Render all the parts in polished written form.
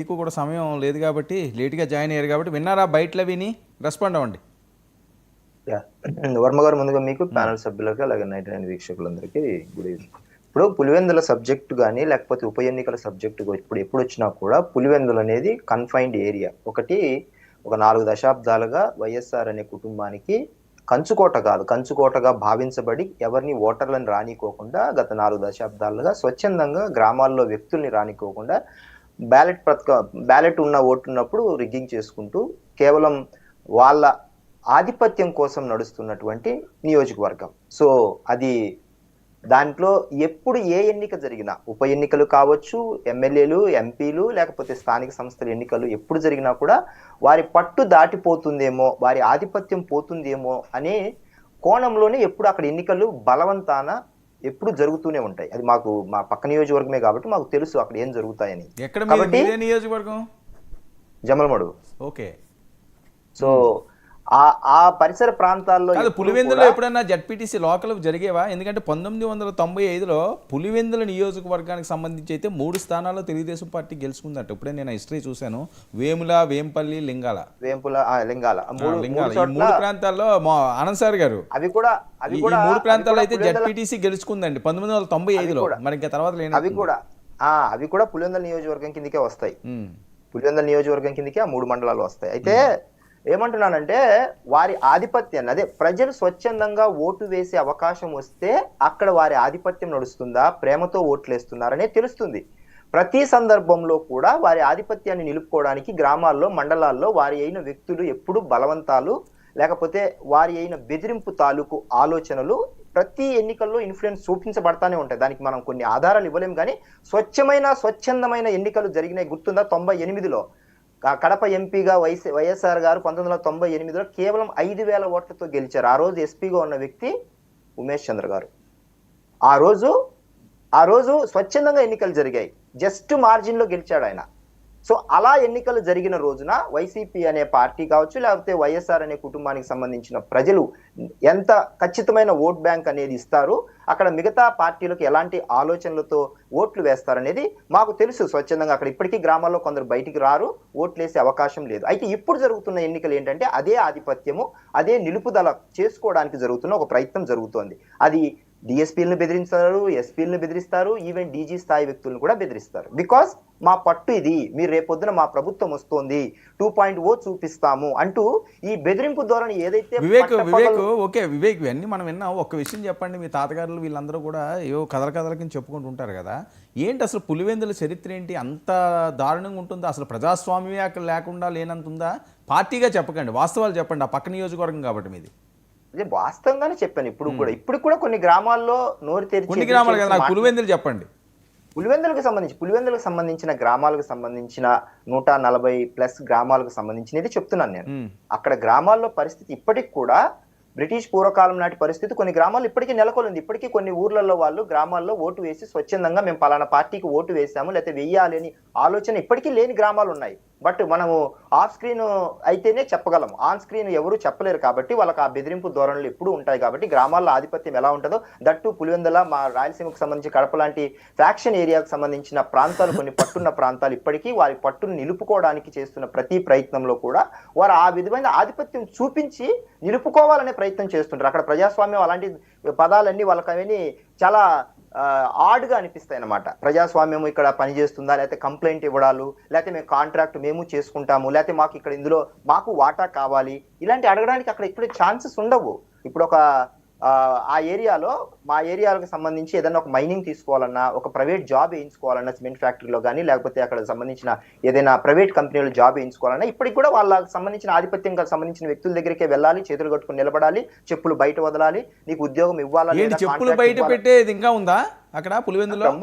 మీకు కూడా సమయం లేదు కాబట్టి లేట్గా జాయిన్ అయ్యారు కాబట్టి విన్నారా బయటలో విని రెస్పాండ్ అవ్వండి. వర్మ గారు, ముందుగా మీకు ప్యానల్ సభ్యులకి అలాగే 99 వీక్షకులందరికీ గుడ్ ఈవినింగ్. ఇప్పుడు పులివెందుల సబ్జెక్టు కానీ లేకపోతే ఉప ఎన్నికల సబ్జెక్టు ఎప్పుడు వచ్చినా కూడా పులివెందులు అనేది కన్ఫైన్డ్ ఏరియా. ఒక 4 దశాబ్దాలుగా వైఎస్ఆర్ అనే కుటుంబానికి కంచుకోట కాదు, కంచుకోటగా భావించబడి ఎవరిని ఓటర్లను రానికోకుండా గత 4 దశాబ్దాలుగా స్వచ్ఛందంగా గ్రామాల్లో వ్యక్తుల్ని రానికోకుండా బ్యాలెట్ ఉన్న ఓటు ఉన్నప్పుడు రిగ్గింగ్ చేసుకుంటూ కేవలం వాళ్ళ ఆధిపత్యం కోసం నడుస్తున్నటువంటి నియోజకవర్గం. సో అది దాంట్లో ఎప్పుడు ఏ ఎన్నిక జరిగినా, ఉప ఎన్నికలు కావచ్చు, ఎమ్మెల్యేలు, ఎంపీలు, లేకపోతే స్థానిక సంస్థల ఎన్నికలు ఎప్పుడు జరిగినా కూడా వారి పట్టు దాటిపోతుందేమో, వారి ఆధిపత్యం పోతుందేమో అనే కోణంలోనే ఎప్పుడు అక్కడ ఎన్నికలు బలవంతాన ఎప్పుడు జరుగుతూనే ఉంటాయి. అది మా పక్క నియోజకవర్గమే కాబట్టి మాకు తెలుసు అక్కడ ఏం జరుగుతాయని. కాబట్టి నియోజకవర్గం జమలమడుగు. ఓకే. సో ఆ పరిసర ప్రాంతాల్లో పులివెందులో ఎప్పుడైనా జడ్పీటీసీ లోకల్ జరిగేవా? ఎందుకంటే 1995లో పులివెందుల నియోజకవర్గానికి సంబంధించి అయితే 3 స్థానాల్లో తెలుగుదేశం పార్టీ గెలుచుకుందట. ఇప్పుడే నేను హిస్టరీ చూశాను. వేముల, వేంపల్లి, లింగాల ఈ 3 ప్రాంతాల్లో ఆనంద్ సార్ గారు ఈ 3 ప్రాంతాల్లో అయితే జడ్పీటీసీ గెలుచుకుందండి 1995లో. మరి ఇంకా తర్వాత అవి కూడా పులివెందుల నియోజకవర్గం కిందకే వస్తాయి. పులివెందుల నియోజకవర్గం కిందకే ఆ 3 మండలాలు వస్తాయి. అయితే ఏమంటున్నానంటే వారి ఆధిపత్యాన్ని, అదే ప్రజలు స్వచ్ఛందంగా ఓటు వేసే అవకాశం వస్తే అక్కడ వారి ఆధిపత్యం నడుస్తుందా, ప్రేమతో ఓట్లు వేస్తున్నారనే తెలుస్తుంది. ప్రతి సందర్భంలో కూడా వారి ఆధిపత్యాన్ని నిలుపుకోవడానికి గ్రామాల్లో, మండలాల్లో వారి అయిన వ్యక్తులు ఎప్పుడు బలవంతాలు లేకపోతే వారి అయిన బెదిరింపు తాలూకు ఆలోచనలు ప్రతి ఎన్నికల్లో ఇన్ఫ్లుయెన్స్ చూపించబడతానే ఉంటాయి. దానికి మనం కొన్ని ఆధారాలు ఇవ్వలేం. కానీ స్వచ్ఛందమైన ఎన్నికలు జరిగినాయి. గుర్తుందా? 98లో కడప ఎంపీగా వైఎస్ఆర్ గారు 1998లో కేవలం 5,000 ఓట్లతో గెలిచారు. ఆ రోజు ఎస్పీగా ఉన్న వ్యక్తి ఉమేష్ చంద్ర గారు. ఆ రోజు స్వచ్ఛందంగా ఎన్నికలు జరిగాయి. జస్ట్ మార్జిన్ లో గెలిచాడు ఆయన. సో అలా ఎన్నికలు జరిగిన రోజున వైసీపీ అనే పార్టీ కావచ్చు, లేకపోతే వైఎస్ఆర్ అనే కుటుంబానికి సంబంధించిన ప్రజలు ఎంత ఖచ్చితమైన ఓట్ బ్యాంక్ అనేది ఇస్తారు, అక్కడ మిగతా పార్టీలకు ఎలాంటి ఆలోచనలతో ఓట్లు వేస్తారనేది మాకు తెలుసు స్వచ్ఛందంగా. అక్కడ ఇప్పటికీ గ్రామాల్లో కొందరు బయటికి రారు, ఓట్లు వేసే అవకాశం లేదు. అయితే ఇప్పుడు జరుగుతున్న ఎన్నికలు ఏంటంటే అదే ఆధిపత్యము, అదే నిలుపుదల చేసుకోవడానికి జరుగుతున్న ఒక ప్రయత్నం జరుగుతోంది. అది డిఎస్పీలను బెదిరించారు, ఎస్పీలను బెదిరిస్తారు, ఈవెన్ డీజీ స్థాయి వ్యక్తులను కూడా బెదిరిస్తారు. బికాస్ మా పట్టు ఇది, మీరు రేపొద్దున మా ప్రభుత్వం వస్తోంది 2.0 చూపిస్తాము అంటూ ఈ బెదిరింపు ధోరణి ఏదైతే వివేక్ ఇవన్నీ మనం విన్నాం. ఒక్క విషయం చెప్పండి, మీ తాతగారులు వీళ్ళందరూ కూడా ఏవో కథలకి చెప్పుకుంటూ ఉంటారు కదా, ఏంటి అసలు పులివెందుల చరిత్ర ఏంటి? అంత దారుణంగా ఉంటుందా? అసలు ప్రజాస్వామ్యం అక్కడ లేకుండా లేనంతుందా? పార్టీగా చెప్పకండి, వాస్తవాలు చెప్పండి. ఆ పక్క నియోజకవర్గం కాబట్టి మీది. వాస్తవంగానే చెప్పాను. ఇప్పుడు కూడా కొన్ని గ్రామాల్లో నోరు తెరిచి పులివెందులు చెప్పండి. పులివెందులకు సంబంధించిన గ్రామాలకు సంబంధించిన 140+ గ్రామాలకు సంబంధించినది చెప్తున్నాను నేను. అక్కడ గ్రామాల్లో పరిస్థితి ఇప్పటికి కూడా బ్రిటిష్ పూర్వకాలం నాటి పరిస్థితి కొన్ని గ్రామాల్లో ఇప్పటికీ నెలకొంది. ఇప్పటికీ కొన్ని ఊర్లలో వాళ్ళు గ్రామాల్లో ఓటు వేసి స్వచ్ఛందంగా మేము పలానా పార్టీకి ఓటు వేసాము లేకపోతే వెయ్యాలి అని ఆలోచన ఇప్పటికీ లేని గ్రామాలు ఉన్నాయి. బట్ మనము ఆఫ్ స్క్రీన్ అయితేనే చెప్పగలం, ఆన్ స్క్రీన్ ఎవరు చెప్పలేరు. కాబట్టి వాళ్ళకి ఆ బెదిరింపు ధోరణులు ఎప్పుడు ఉంటాయి. కాబట్టి గ్రామాల్లో ఆధిపత్యం ఎలా ఉంటుందో, దట్టు పులివెందుల, మా రాయలసీమకు సంబంధించి కడప లాంటి ఫ్యాక్షన్ ఏరియాకు సంబంధించిన ప్రాంతాలు, కొన్ని పట్టున్న ప్రాంతాలు ఇప్పటికీ వారి పట్టును నిలుపుకోవడానికి చేస్తున్న ప్రతి ప్రయత్నంలో కూడా వారు ఆ విధమైన ఆధిపత్యం చూపించి నిలుపుకోవాలనే ప్రయత్నం చేస్తుంటారు. అక్కడ ప్రజాస్వామ్యం అలాంటి పదాలన్నీ వాళ్ళకి అవన్నీ చాలా ఆడ్గా అనిపిస్తాయి అన్నమాట. ప్రజాస్వామ్యం ఇక్కడ పనిచేస్తుందా, లేకపోతే కంప్లైంట్ ఇవ్వడాలు, లేకపోతే మేము కాంట్రాక్ట్ మేము చేసుకుంటాము, లేకపోతే మాకు ఇక్కడ ఇందులో మాకు వాటా కావాలి, ఇలాంటి అడగడానికి అక్కడ ఇప్పుడు ఛాన్సెస్ ఉండవు. ఇప్పుడు ఆ ఏరియాలో, మా ఏరియాలకు సంబంధించి ఏదైనా ఒక మైనింగ్ తీసుకోవాలన్నా, ఒక ప్రైవేట్ జాబ్ వేయించుకోవాలన్నా సిమెంట్ ఫ్యాక్టరీలో కానీ, లేకపోతే అక్కడ సంబంధించిన ఏదైనా ప్రైవేట్ కంపెనీలో జాబ్ వేయించుకోవాలన్నా ఇప్పటికి కూడా వాళ్ళకి సంబంధించిన ఆధిపత్యం సంబంధించిన వ్యక్తుల దగ్గరికే వెళ్ళాలి, చేతులు కట్టుకుని నిలబడాలి, చెప్పులు బయట వదలాలి, నీకు ఉద్యోగం ఇవ్వాలని. చెప్పులు బయట పెట్టేది ఇంకా ఉందా అక్కడ పులివెందులో?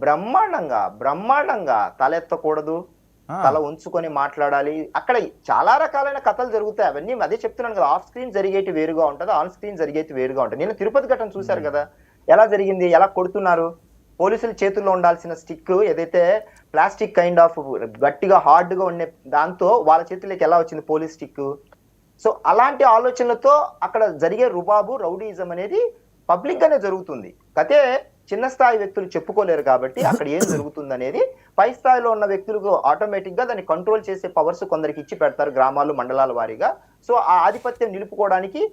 బ్రహ్మాండంగా తలెత్తకూడదు, తల ఉంచుకొని మాట్లాడాలి. అక్కడ చాలా రకాలైన కథలు జరుగుతాయి. అవన్నీ అదే చెప్తున్నాను కదా, ఆఫ్ స్క్రీన్ జరిగేటి వేరుగా ఉంటుంది, ఆన్ స్క్రీన్ జరిగేటి వేరుగా ఉంటుంది. నేను తిరుపతి ఘటన చూశారు కదా, ఎలా జరిగింది, ఎలా కొడుతున్నారు. పోలీసుల చేతుల్లో ఉండాల్సిన స్టిక్ ఏదైతే ప్లాస్టిక్ కైండ్ ఆఫ్ గట్టిగా హార్డ్గా ఉండే దాంతో వాళ్ళ చేతుల్లోకి ఎలా వచ్చింది పోలీస్ స్టిక్. సో అలాంటి ఆలోచనలతో అక్కడ జరిగే రుబాబు, రౌడీయిజం అనేది పబ్లిక్ గానే జరుగుతుంది. అయితే చిన్న స్థాయి వ్యక్తులు చెప్పుకోలేరు కాబట్టి అక్కడ ఏం జరుగుతుంది అనేది పై స్థాయిలో ఉన్న వ్యక్తులకు ఆటోమేటిక్ గా దాన్ని కంట్రోల్ చేసే పవర్స్ కొందరికి ఇచ్చి పెడతారు గ్రామాలు మండలాల వారీగా. సో ఆ ఆధిపత్యం నిలుపుకోవడానికి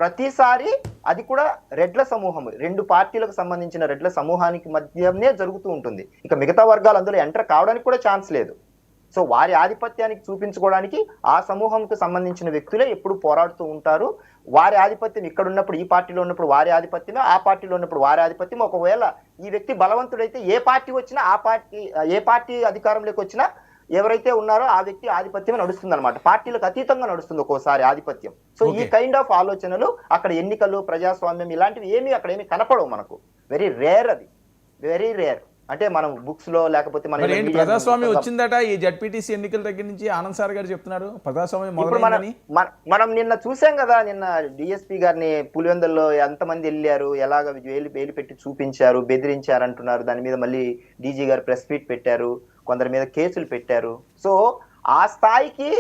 ప్రతిసారి అది కూడా రెడ్ల సమూహం, 2 పార్టీలకు సంబంధించిన రెడ్ల సమూహానికి మధ్యనే జరుగుతూ ఉంటుంది. ఇక మిగతా వర్గాలు అందులో ఎంటర్ కావడానికి కూడా ఛాన్స్ లేదు. సో వారి ఆధిపత్యానికి చూపించుకోవడానికి ఆ సమూహంకు సంబంధించిన వ్యక్తులే ఎప్పుడు పోరాడుతూ ఉంటారు. వారి ఆధిపత్యం ఇక్కడ ఉన్నప్పుడు ఈ పార్టీలో ఉన్నప్పుడు వారి ఆధిపత్యమే, ఆ పార్టీలో ఉన్నప్పుడు వారి ఆధిపత్యం. ఒకవేళ ఈ వ్యక్తి బలవంతుడైతే ఏ పార్టీ వచ్చినా ఏ పార్టీ అధికారంలోకి వచ్చినా ఎవరైతే ఉన్నారో ఆ వ్యక్తి ఆధిపత్యం నడుస్తుంది అనమాట. పార్టీలకు అతీతంగా నడుస్తుంది ఒక్కోసారి ఆధిపత్యం. సో ఈ కైండ్ ఆఫ్ ఆలోచనలు అక్కడ ఎన్నికలు, ప్రజాస్వామ్యం ఇలాంటివి ఏమీ అక్కడ ఏమి కనపడవు మనకు. వెరీ రేర్, అది వెరీ రేర్. అంటే మనం బుక్స్ లో లేకపోతే ప్రజాస్వామ్యం వచ్చిందట ఈ జడ్పీటీసీ ఎన్నికల దగ్గర నుంచి ఆనంద్ సార్ గారు చెప్తున్నారు ప్రజాస్వామ్యం మనం నిన్న చూసాం కదా, నిన్న డిఎస్పీ గారిని పులివెందుల్లో ఎంతమంది వెళ్ళారు, ఎలాగ వేలు పెట్టి చూపించారు, బెదిరించారు అంటున్నారు. దాని మీద మళ్ళీ డీజీ గారు ప్రెస్ మీట్ పెట్టారు, కొందరి మీద కేసులు పెట్టారు. సో ఆ స్థాయికి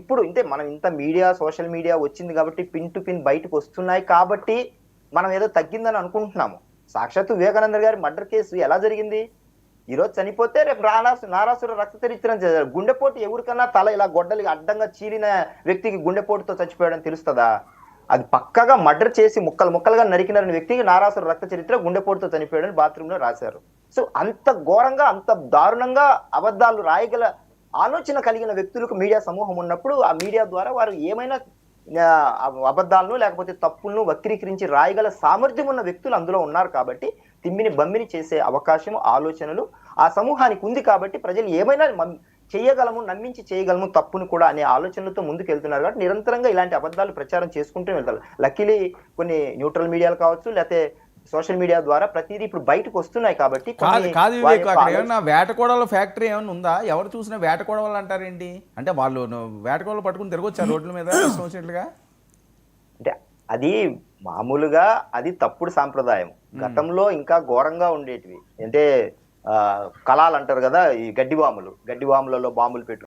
ఇప్పుడు అంటే మనం ఇంత మీడియా, సోషల్ మీడియా వచ్చింది కాబట్టి పిన్ టు పిన్ బయటకు వస్తున్నాయి కాబట్టి మనం ఏదో తగ్గిందని అనుకుంటున్నాము. సాక్షాత్తు వివేకానంద గారి మర్డర్ కేసు ఎలా జరిగింది? ఈరోజు చనిపోతే రేపు నారాసుర రక్త చరిత్రం చేశారు. గుండెపోటు ఎవరికన్నా తల ఇలా గొడ్డలి అడ్డంగా చీలిన వ్యక్తికి గుండెపోటుతో చచ్చిపోయాడని తెలుస్తుందా? అది పక్కగా మర్డర్ చేసి ముక్కలుగా నరికిన వ్యక్తికి నారాసుర రక్త చరిత్ర, గుండెపోటుతో చనిపోయాడని బాత్రూమ్ లో రాశారు. సో అంత ఘోరంగా, అంత దారుణంగా అబద్ధాలు రాయగల ఆలోచన కలిగిన వ్యక్తులకు మీడియా సమూహం ఉన్నప్పుడు ఆ మీడియా ద్వారా వారు ఏమైనా అబద్ధాలను లేకపోతే తప్పులను వక్రీకరించి రాయగల సామర్థ్యం ఉన్న వ్యక్తులు అందులో ఉన్నారు కాబట్టి తిమ్మిని బమ్మిని చేసే అవకాశం, ఆలోచనలు ఆ సమూహానికి ఉంది కాబట్టి ప్రజలు ఏమైనా చేయగలము, నమ్మించి చేయగలము తప్పును కూడా అనే ఆలోచనలతో ముందుకు వెళ్తున్నారు కాబట్టి నిరంతరంగా ఇలాంటి అబద్ధాలు ప్రచారం చేసుకుంటూ వెళ్తారు. లక్కీలీ కొన్ని న్యూట్రల్ మీడియాలు కావచ్చు, లేకపోతే సోషల్ మీడియా ద్వారా ప్రతిదీ ఇప్పుడు బయటకు వస్తున్నాయి కాబట్టి. వేటకోడల ఫ్యాక్టరీ ఏమైనా ఉందా? ఎవరు చూసినా వేటకోడలు అంటారేంటి? అంటే వాళ్ళు వేటకోడలు పట్టుకుని తిరగొచ్చారు రోడ్ల మీద వచ్చినట్లుగా? అంటే అది మామూలుగా అది తప్పుడు సాంప్రదాయం. గతంలో ఇంకా ఘోరంగా ఉండేటివి. అంటే కళాలు అంటారు కదా, ఈ గడ్డివాములలో బాంబులు పెట్టు